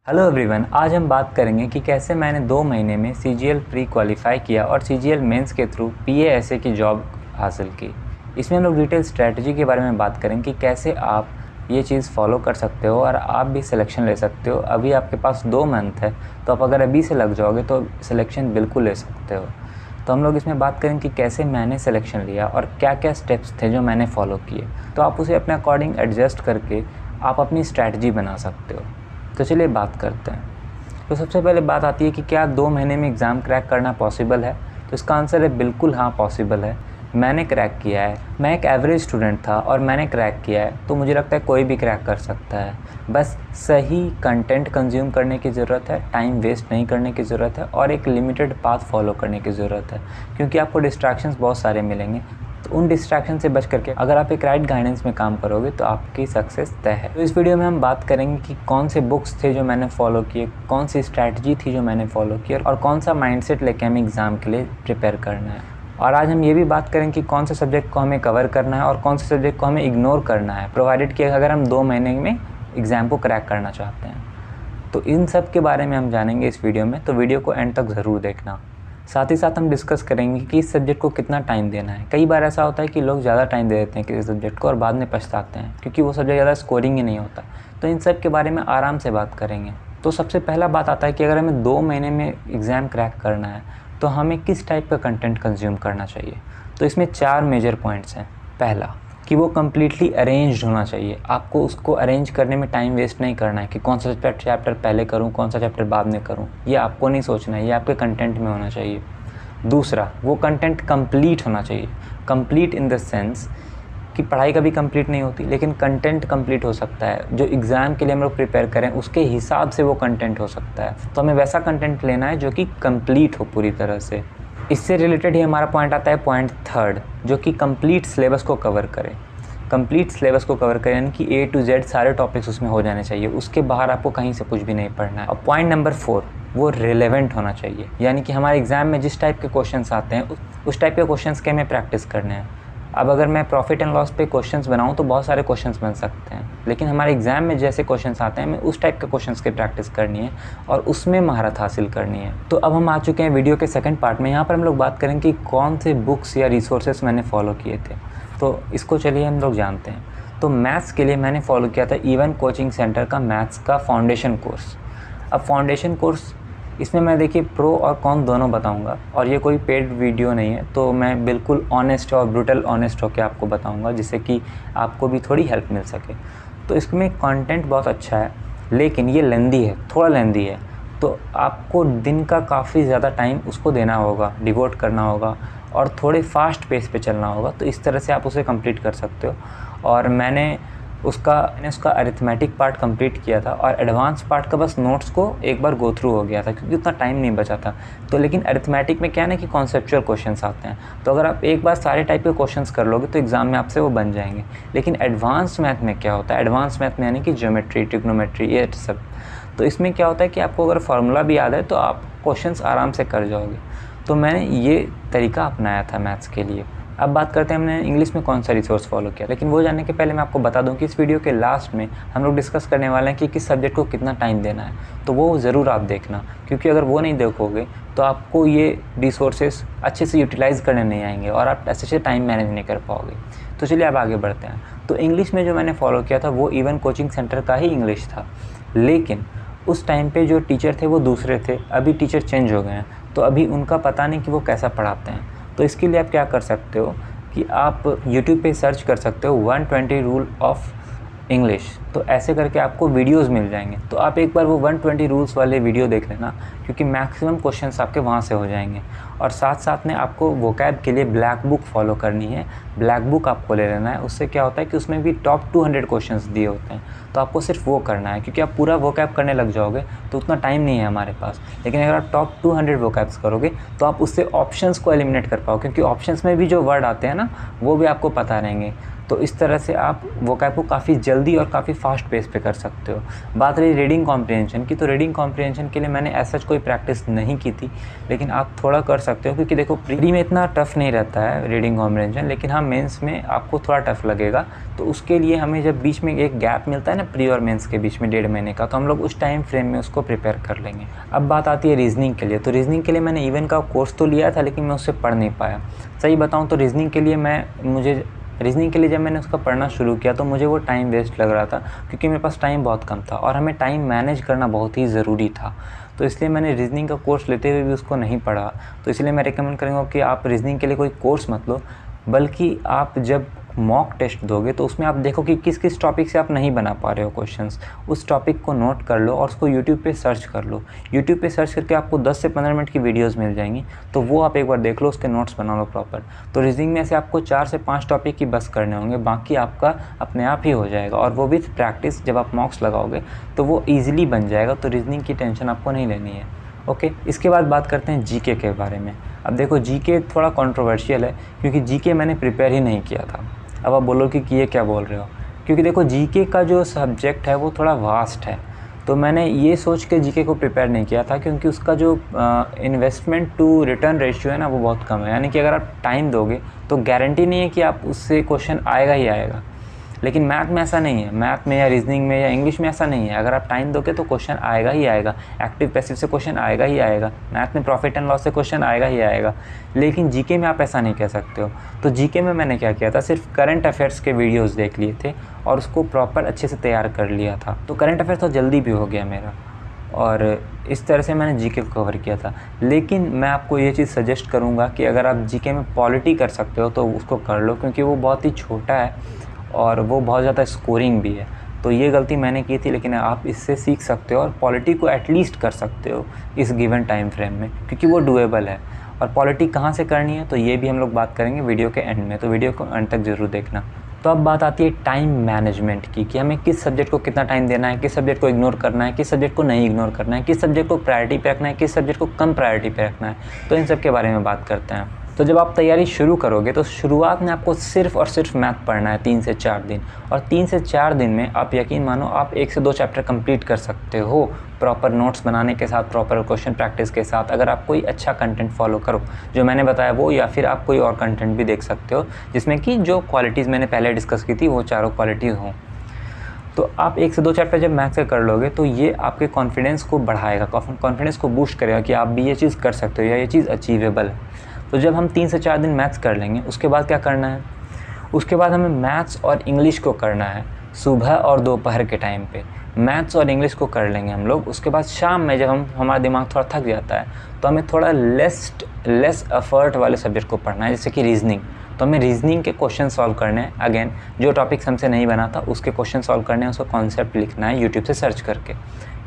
Hello everyone, आज हम बात करेंगे कि कैसे मैंने 2 महीने में सीजीएल प्री क्वालिफाई किया और सीजीएल मेंस के थ्रू पीएएसए की जॉब हासिल की। इसमें हम लोग डिटेल स्ट्रैटेजी के बारे में बात करेंगे कि कैसे आप ये चीज़ फॉलो कर सकते हो और आप भी सिलेक्शन ले सकते हो। अभी आपके पास 2 मंथ है, तो आप अगर अभी से लग जाओगे तो सिलेक्शन बिल्कुल ले सकते हो। तो हम लोग इसमें बात करेंगे कि कैसे मैंने सिलेक्शन लिया और क्या क्या स्टेप्स थे जो मैंने फॉलो किए, तो आप उसे अपने अकॉर्डिंग एडजस्ट करके आप अपनी स्ट्रैटेजी बना सकते हो। तो चलिए बात करते हैं। तो सबसे पहले बात आती है कि क्या 2 महीने में एग्ज़ाम क्रैक करना पॉसिबल है। तो इसका आंसर है बिल्कुल हाँ, पॉसिबल है। मैंने क्रैक किया है। मैं एक एवरेज स्टूडेंट था और मैंने क्रैक किया है, तो मुझे लगता है कोई भी क्रैक कर सकता है। बस सही कंटेंट कंज्यूम करने की ज़रूरत है, टाइम वेस्ट नहीं करने की ज़रूरत है और एक लिमिटेड पाथ फॉलो करने की ज़रूरत है, क्योंकि आपको डिस्ट्रैक्शंस बहुत सारे मिलेंगे। तो उन डिस्ट्रैक्शन से बच करके अगर आप एक राइट गाइडेंस में काम करोगे तो आपकी सक्सेस तय है। तो इस वीडियो में हम बात करेंगे कि कौन से बुक्स थे जो मैंने फॉलो किए, कौन सी स्ट्रैटेजी थी जो मैंने फॉलो की और कौन सा माइंडसेट लेके हमें एग्ज़ाम के लिए प्रिपेयर करना है। और आज हम ये भी बात करेंगे कि कौन से सब्जेक्ट को हमें कवर करना है और कौन से सब्जेक्ट को हमें इग्नोर करना है, प्रोवाइडेड कि अगर हम 2 महीने में एग्ज़ाम को क्रैक करना चाहते हैं। तो इन सब के बारे में हम जानेंगे इस वीडियो में, तो वीडियो को एंड तक ज़रूर देखना। साथ ही साथ हम डिस्कस करेंगे कि इस सब्जेक्ट को कितना टाइम देना है। कई बार ऐसा होता है कि लोग ज़्यादा टाइम दे देते हैं किसी सब्जेक्ट को और बाद में पछताते हैं, क्योंकि वो सब्जेक्ट ज़्यादा स्कोरिंग ही नहीं होता। तो इन सब के बारे में आराम से बात करेंगे। तो सबसे पहला बात आता है कि अगर हमें 2 महीने में एग्ज़ाम क्रैक करना है तो हमें किस टाइप का कंटेंट कंज्यूम करना चाहिए। तो इसमें 4 मेजर पॉइंट्स हैं। पहला कि वो कम्प्लीटली अरेंज्ड होना चाहिए। आपको उसको अरेंज करने में टाइम वेस्ट नहीं करना है कि कौन सा चैप्टर पहले करूँ, कौन सा चैप्टर बाद में करूँ। ये आपको नहीं सोचना है, ये आपके कंटेंट में होना चाहिए। दूसरा, वो कंटेंट कंप्लीट होना चाहिए। कंप्लीट इन द सेंस कि पढ़ाई कभी कंप्लीट नहीं होती, लेकिन कंटेंट कंप्लीट हो सकता है। जो एग्ज़ाम के लिए हम लोग प्रिपेयर करें उसके हिसाब से वो कंटेंट हो सकता है। तो हमें वैसा कंटेंट लेना है जो कि कंप्लीट हो पूरी तरह से। इससे रिलेटेड ही हमारा पॉइंट आता है पॉइंट थर्ड, जो कि कंप्लीट सिलेबस को कवर करे। कंप्लीट सिलेबस को कवर करें यानी कि A to Z सारे टॉपिक्स उसमें हो जाने चाहिए, उसके बाहर आपको कहीं से कुछ भी नहीं पढ़ना है। और पॉइंट नंबर 4, वो रिलेवेंट होना चाहिए, यानी कि हमारे एग्ज़ाम में जिस टाइप के क्वेश्चंस आते हैं उस टाइप के क्वेश्चंस के हमें प्रैक्टिस करने हैं। अब अगर मैं प्रॉफिट एंड लॉस पे क्वेश्चंस बनाऊं तो बहुत सारे क्वेश्चंस बन सकते हैं, लेकिन हमारे एग्ज़ाम में जैसे क्वेश्चंस आते हैं हमें उस टाइप के क्वेश्चंस की प्रैक्टिस करनी है और उसमें महारत हासिल करनी है। तो अब हम आ चुके हैं वीडियो के सेकंड पार्ट में। यहाँ पर हम लोग बात करें कि कौन से बुक्स या रिसोर्सेस मैंने फॉलो किए थे। तो इसको चलिए हम लोग जानते हैं। तो मैथ्स के लिए मैंने फॉलो किया था इवन कोचिंग सेंटर का मैथ्स का फाउंडेशन कोर्स। अब फाउंडेशन कोर्स, इसमें मैं देखिए प्रो और कॉन दोनों बताऊंगा, और ये कोई पेड वीडियो नहीं है, तो मैं बिल्कुल ऑनेस्ट और ब्रूटल ऑनेस्ट होकर आपको बताऊंगा, जिससे कि आपको भी थोड़ी हेल्प मिल सके। तो इसमें कंटेंट बहुत अच्छा है, लेकिन ये लेंदी है, थोड़ा लेंदी है। तो आपको दिन का काफ़ी ज़्यादा टाइम उसको देना होगा, डिवोट करना होगा और थोड़े फास्ट पेस पे चलना होगा। तो इस तरह से आप उसे कंप्लीट कर सकते हो। और मैंने उसका अरिथमेटिक पार्ट कंप्लीट किया था और एडवांस पार्ट का बस नोट्स को एक बार गो थ्रू हो गया था, क्योंकि उतना टाइम नहीं बचा था। तो लेकिन अरिथमेटिक में क्या है ना कि कॉन्सेप्चुअल क्वेश्चंस आते हैं, तो अगर आप एक बार सारे टाइप के क्वेश्चंस कर लोगे तो एग्ज़ाम में आपसे वो बन जाएंगे। लेकिन एडवांस मैथ में क्या होता है, एडवांस मैथ में यानी कि ज्योमेट्री, ट्रिग्नोमेट्री, ये सब, तो इसमें क्या होता है कि आपको अगर फार्मूला भी याद है तो आप क्वेश्चंस आराम से कर जाओगे। तो मैंने ये तरीका अपनाया था मैथ्स के लिए। अब बात करते हैं हमने इंग्लिश में कौन सा रिसोर्स फॉलो किया, लेकिन वो जानने के पहले मैं आपको बता दूं कि इस वीडियो के लास्ट में हम लोग डिस्कस करने वाले हैं कि किस सब्जेक्ट को कितना टाइम देना है। तो वो ज़रूर आप देखना, क्योंकि अगर वो नहीं देखोगे तो आपको ये रिसोर्सेस अच्छे से यूटिलाइज़ करने नहीं आएंगे और आप अच्छे से टाइम मैनेज नहीं कर पाओगे। तो चलिए अब आगे बढ़ते हैं। तो इंग्लिश में जो मैंने फॉलो किया था वो इवन कोचिंग सेंटर का ही इंग्लिश था, लेकिन उस टाइम पे जो टीचर थे वो दूसरे थे। अभी टीचर चेंज हो गए हैं, तो अभी उनका पता नहीं कि वो कैसा पढ़ाते हैं। तो इसके लिए आप क्या कर सकते हो कि आप YouTube पे सर्च कर सकते हो 120 रूल ऑफ इंग्लिश। तो ऐसे करके आपको वीडियोस मिल जाएंगे। तो आप एक बार वो 120 रूल्स वाले वीडियो देख लेना, क्योंकि मैक्सिमम क्वेश्चंस आपके वहाँ से हो जाएंगे। और साथ साथ में आपको वोकैब के लिए ब्लैक बुक फॉलो करनी है। ब्लैक बुक आपको ले लेना है। उससे क्या होता है कि उसमें भी टॉप 200 क्वेश्चंस दिए होते हैं, तो आपको सिर्फ वो करना है, क्योंकि आप पूरा वोकैब करने लग जाओगे तो उतना टाइम नहीं है हमारे पास। लेकिन अगर आप टॉप 200 वोकैब्स करोगे तो आप उससे ऑप्शंस को एलिमिनेट कर पाओ, क्योंकि ऑप्शंस में भी जो वर्ड आते हैं ना वो भी आपको पता रहेंगे। तो इस तरह से आप वोकैब को काफ़ी जल्दी और काफ़ी फास्ट पेस पे कर सकते हो। बात रही रीडिंग कॉम्प्रिहेंशन की, तो रीडिंग कॉम्प्रिहेंशन के लिए मैंने ऐसा कोई प्रैक्टिस नहीं की थी, लेकिन आप थोड़ा कर सकते हो, क्योंकि देखो प्री में इतना टफ़ नहीं रहता है रीडिंग कॉम्प्रिहेंशन, लेकिन हाँ मेंस में आपको थोड़ा टफ़ लगेगा। तो उसके लिए हमें जब बीच में एक गैप मिलता है ना प्री और मेंस के बीच में 1.5 महीने का, तो हम लोग उस टाइम फ्रेम में उसको प्रिपेयर कर लेंगे। अब बात आती है रीजनिंग के लिए। तो रीजनिंग के लिए मैंने इवन का कोर्स तो लिया था, लेकिन मैं उससे पढ़ नहीं पाया। सही बताऊँ तो रीजनिंग के लिए जब मैंने उसका पढ़ना शुरू किया तो मुझे वो टाइम वेस्ट लग रहा था, क्योंकि मेरे पास टाइम बहुत कम था और हमें टाइम मैनेज करना बहुत ही ज़रूरी था। तो इसलिए मैंने रीजनिंग का कोर्स लेते हुए भी उसको नहीं पढ़ा। तो इसलिए मैं रिकमेंड करूँगा कि आप रीजनिंग के लिए कोई कोर्स मत लो, बल्कि आप जब मॉक टेस्ट दोगे तो उसमें आप देखो कि किस किस टॉपिक से आप नहीं बना पा रहे हो क्वेश्चंस। उस टॉपिक को नोट कर लो और उसको यूट्यूब पे सर्च कर लो। यूट्यूब पे सर्च करके आपको 10 से 15 मिनट की वीडियोस मिल जाएंगी, तो वो आप एक बार देख लो, उसके नोट्स बना लो प्रॉपर। तो रीजनिंग में से आपको 4 से 5 टॉपिक ही बस करने होंगे, बाकी आपका अपने आप ही हो जाएगा, और वो विथ प्रैक्टिस जब आप मॉक्स लगाओगे तो वो ईजिली बन जाएगा। तो रीजनिंग की टेंशन आपको नहीं लेनी है। ओके, इसके बाद बात करते हैं जीके के बारे में। अब देखो जीके थोड़ा कंट्रोवर्शियल है, क्योंकि जीके मैंने प्रिपेयर ही नहीं किया था। अब आप बोलो कि ये क्या बोल रहे हो, क्योंकि देखो जीके का जो सब्जेक्ट है वो थोड़ा वास्ट है। तो मैंने ये सोच के जीके को प्रिपेयर नहीं किया था, क्योंकि उसका जो इन्वेस्टमेंट टू रिटर्न रेशियो है ना वो बहुत कम है। यानी कि अगर आप टाइम दोगे तो गारंटी नहीं है कि आप उससे क्वेश्चन आएगा ही आएगा। लेकिन मैथ में ऐसा नहीं है, मैथ में या रीजनिंग में या इंग्लिश में ऐसा नहीं है। अगर आप टाइम दोगे तो क्वेश्चन आएगा ही आएगा, एक्टिव पैसिव से क्वेश्चन आएगा ही आएगा, मैथ में प्रॉफिट एंड लॉस से क्वेश्चन आएगा ही आएगा। लेकिन जीके में आप ऐसा नहीं कह सकते हो। तो जीके में मैंने क्या किया था, सिर्फ करंट अफेयर्स के वीडियोस देख लिए थे और उसको प्रॉपर अच्छे से तैयार कर लिया था। तो करंट अफेयर्स तो जल्दी भी हो गया मेरा, और इस तरह से मैंने जीके को कवर किया था। लेकिन मैं आपको ये चीज़ सजेस्ट करूँगा कि अगर आप जीके में पॉलिटी कर सकते हो तो उसको कर लो, क्योंकि वो बहुत ही छोटा है और वो बहुत ज़्यादा स्कोरिंग भी है। तो ये गलती मैंने की थी, लेकिन आप इससे सीख सकते हो और पॉलिटी को एटलीस्ट कर सकते हो इस गिवन टाइम फ्रेम में, क्योंकि वो डुएबल है। और पॉलिटी कहाँ से करनी है तो ये भी हम लोग बात करेंगे वीडियो के एंड में, तो वीडियो को अंत तक ज़रूर देखना। तो अब बात आती है टाइम मैनेजमेंट की, कि हमें किस सब्जेक्ट को कितना टाइम देना है, किस सब्जेक्ट को इग्नोर करना है, किस सब्जेक्ट को नहीं इग्नोर करना है, किस सब्जेक्ट को प्रायोरिटी पे रखना है, किस सब्जेक्ट को कम प्रायोरिटी पे रखना है। तो इन सब के बारे में बात करते हैं। तो जब आप तैयारी शुरू करोगे तो शुरुआत में आपको सिर्फ और सिर्फ मैथ पढ़ना है 3 से 4 दिन, और 3 से 4 दिन में आप यकीन मानो आप 1 से 2 चैप्टर कंप्लीट कर सकते हो, प्रॉपर नोट्स बनाने के साथ, प्रॉपर क्वेश्चन प्रैक्टिस के साथ। अगर आप कोई अच्छा कंटेंट फॉलो करो जो मैंने बताया वो, या फिर आप कोई और कंटेंट भी देख सकते हो जिसमें कि जो क्वालिटीज़ मैंने पहले डिस्कस की थी वो चारों क्वालिटीज़ हों। तो आप 1 से 2 चैप्टर जब मैथ्स के कर लोगे तो ये आपके कॉन्फिडेंस को बढ़ाएगा, कॉन्फिडेंस को बूस्ट करेगा कि आप भी ये चीज़ कर सकते हो या ये चीज़ अचीवेबल है। तो जब हम 3 से 4 दिन मैथ्स कर लेंगे, उसके बाद क्या करना है, उसके बाद हमें मैथ्स और इंग्लिश को करना है सुबह और दोपहर के टाइम पे। मैथ्स और इंग्लिश को कर लेंगे हम लोग। उसके बाद शाम में जब हमारा दिमाग थोड़ा थक जाता है तो हमें थोड़ा लेस एफर्ट वाले सब्जेक्ट को पढ़ना है, जैसे कि रीजनिंग। तो हमें रीजनिंग के क्वेश्चन सॉल्व करने हैं। अगेन जो टॉपिक्स हमसे नहीं बना था उसके क्वेश्चन सॉल्व करने हैं, उसको कॉन्सेप्ट लिखना है यूट्यूब से सर्च करके,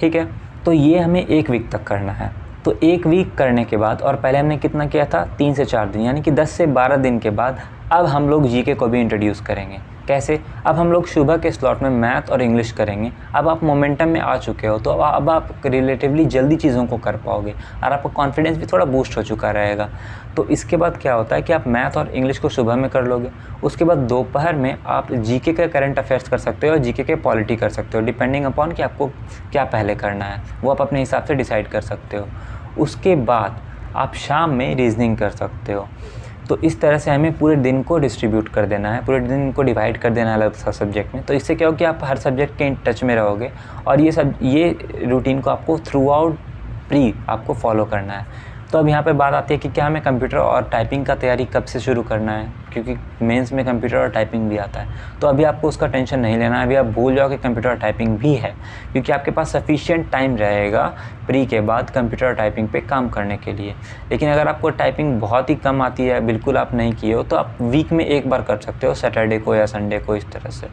ठीक है। तो ये हमें 1 वीक तक करना है। तो 1 वीक करने के बाद, और पहले हमने कितना किया था 3 से 4 दिन, यानी कि 10 से 12 दिन के बाद अब हम लोग जीके को भी इंट्रोड्यूस करेंगे। कैसे? अब हम लोग सुबह के स्लॉट में मैथ और इंग्लिश करेंगे। अब आप मोमेंटम में आ चुके हो तो अब आप रिलेटिवली जल्दी चीज़ों को कर पाओगे और आपका कॉन्फिडेंस भी थोड़ा बूस्ट हो चुका रहेगा। तो इसके बाद क्या होता है कि आप मैथ और इंग्लिश को सुबह में कर लोगे, उसके बाद दोपहर में आप जीके के करंट अफेयर्स कर सकते हो और जीके के पॉलिटी कर सकते हो, डिपेंडिंग अपॉन कि आपको क्या पहले करना है, वो आप अपने हिसाब से डिसाइड कर सकते हो। उसके बाद आप शाम में रीजनिंग कर सकते हो। तो इस तरह से हमें पूरे दिन को डिस्ट्रीब्यूट कर देना है, पूरे दिन को डिवाइड कर देना है अलग सब्जेक्ट में। तो इससे क्या हो कि आप हर सब्जेक्ट के टच में रहोगे और ये रूटीन को आपको थ्रू आउट प्री आपको फॉलो करना है। तो अब यहाँ पे बात आती है कि क्या हमें कंप्यूटर और टाइपिंग का तैयारी कब से शुरू करना है, क्योंकि मेंस में कंप्यूटर और टाइपिंग भी आता है। तो अभी आपको उसका टेंशन नहीं लेना है, अभी आप भूल जाओ कि कंप्यूटर और टाइपिंग भी है, क्योंकि आपके पास सफिशिएंट टाइम रहेगा प्री के बाद कंप्यूटर और टाइपिंग पे काम करने के लिए। लेकिन अगर आपको टाइपिंग बहुत ही कम आती है, बिल्कुल आप नहीं किए हो, तो आप वीक में 1 बार कर सकते हो, सैटरडे को या संडे को, इस तरह से,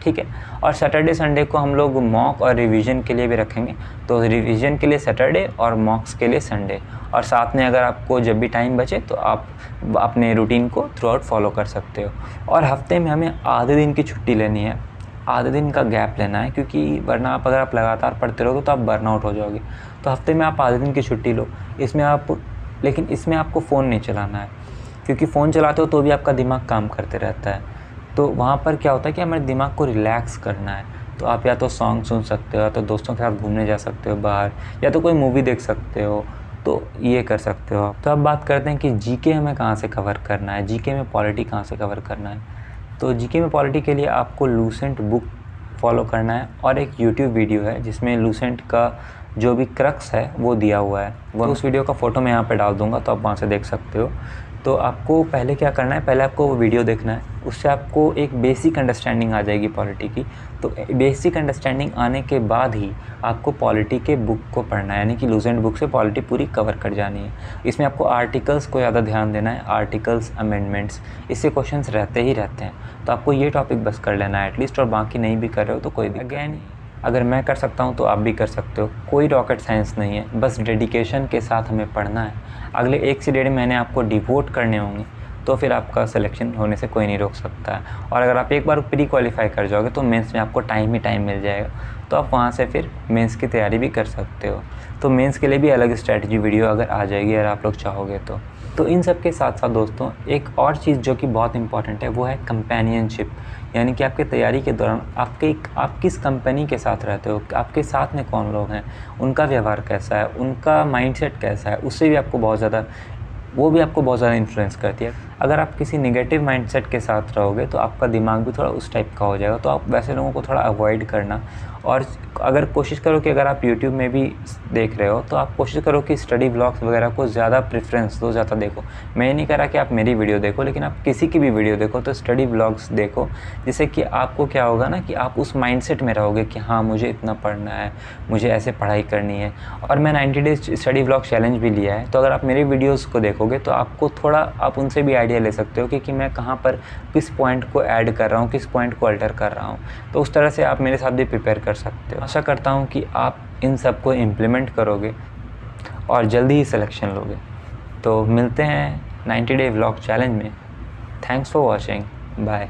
ठीक है। और सैटरडे संडे को हम लोग मॉक और रिवीजन के लिए भी रखेंगे। तो रिवीजन के लिए सैटरडे और मॉक्स के लिए संडे, और साथ में अगर आपको जब भी टाइम बचे तो आप अपने रूटीन को थ्रू आउट फॉलो कर सकते हो। और हफ्ते में हमें आधे दिन की छुट्टी लेनी है, आधे दिन का गैप लेना है, क्योंकि वरना अगर आप लगातार पढ़ते रहोगे तो आप बर्नआउट हो जाओगे। तो हफ्ते में आप आधे दिन की छुट्टी लो। लेकिन इसमें आपको फ़ोन नहीं चलाना है, क्योंकि फ़ोन चलाते हो तो भी आपका दिमाग काम करते रहता है। तो वहाँ पर क्या होता है कि हमारे दिमाग को रिलैक्स करना है, तो आप या तो सॉन्ग सुन सकते हो, या तो दोस्तों के साथ घूमने जा सकते हो बाहर, या तो कोई मूवी देख सकते हो, तो ये कर सकते हो आप। तो अब बात करते हैं कि जीके हमें कहाँ से कवर करना है, जीके में पॉलिटी कहाँ से कवर करना है। तो जीके में पॉलिटी के लिए आपको लूसेंट बुक फॉलो करना है, और एक यूट्यूब वीडियो है जिसमें लूसेंट का जो भी क्रक्स है वो दिया हुआ है, वो उस वीडियो का फ़ोटो मैं यहाँ पे डाल दूँगा, तो आप वहाँ से देख सकते हो। तो आपको पहले क्या करना है, पहले आपको वो वीडियो देखना है, उससे आपको एक बेसिक अंडरस्टैंडिंग आ जाएगी पॉलिटी की। तो बेसिक अंडरस्टैंडिंग आने के बाद ही आपको पॉलिटी के बुक को पढ़ना है, यानी कि लूसेंट बुक से पॉलिटी पूरी कवर कर जानी है। इसमें आपको आर्टिकल्स को ज़्यादा ध्यान देना है, आर्टिकल्स, अमेंडमेंट्स, इससे क्वेश्चंस रहते ही रहते हैं। तो आपको ये टॉपिक बस कर लेना है एटलीस्ट, और बाकी नहीं भी कर रहे हो तो कोई अगेन, अगर मैं कर सकता हूँ तो आप भी कर सकते हो। कोई रॉकेट साइंस नहीं है, बस डेडिकेशन के साथ हमें पढ़ना है। अगले 1 से 1.5 महीने आपको डिवोट करने होंगे, तो फिर आपका सिलेक्शन होने से कोई नहीं रोक सकता है। और अगर आप एक बार प्री क्वालिफाई कर जाओगे तो मेंस में आपको टाइम ही टाइम मिल जाएगा, तो आप वहाँ से फिर मेंस की तैयारी भी कर सकते हो। तो मेंस के लिए भी अलग स्ट्रैटेजी वीडियो अगर आ जाएगी अगर आप लोग चाहोगे तो इन सब के साथ साथ दोस्तों एक और चीज़ जो कि बहुत इंपॉर्टेंट है वो है कंपेनियनशिप, यानी कि आपके तैयारी के दौरान आप किस कंपनी के साथ रहते हो, आपके साथ में कौन लोग हैं, उनका व्यवहार कैसा है, उनका माइंडसेट कैसा है, उससे भी आपको बहुत ज़्यादा इन्फ्लुएंस करती है। अगर आप किसी नेगेटिव माइंडसेट के साथ रहोगे तो आपका दिमाग भी थोड़ा उस टाइप का हो जाएगा, तो आप वैसे लोगों को थोड़ा अवॉइड करना। और अगर कोशिश करो कि अगर आप यूट्यूब में भी देख रहे हो तो आप कोशिश करो कि स्टडी व्लॉग्स वगैरह को ज़्यादा प्रेफरेंस दो, ज़्यादा देखो। मैं नहीं कह रहा कि आप मेरी वीडियो देखो, लेकिन आप किसी की भी वीडियो देखो तो स्टडी व्लॉग्स देखो, जिससे कि आपको क्या होगा ना कि आप उस माइंडसेट में रहोगे कि हाँ मुझे इतना पढ़ना है, मुझे ऐसे पढ़ाई करनी है। और मैं 90 डेज़ स्टडी व्लॉग चैलेंज भी लिया है, तो अगर आप मेरे वीडियोज़ को देखोगे तो आपको थोड़ा आप उनसे भी आइडिया ले सकते हो कि मैं कहाँ पर किस पॉइंट को ऐड कर रहा हूँ, किस पॉइंट को अल्टर कर रहा हूँ। तो उस तरह से आप मेरे साथ भी प्रिपेयर कर सकते हो। आशा करता हूँ कि आप इन सब को इम्प्लीमेंट करोगे और जल्दी ही सिलेक्शन लोगे। तो मिलते हैं 90 डे व्लॉग चैलेंज में। Thanks for watching, bye.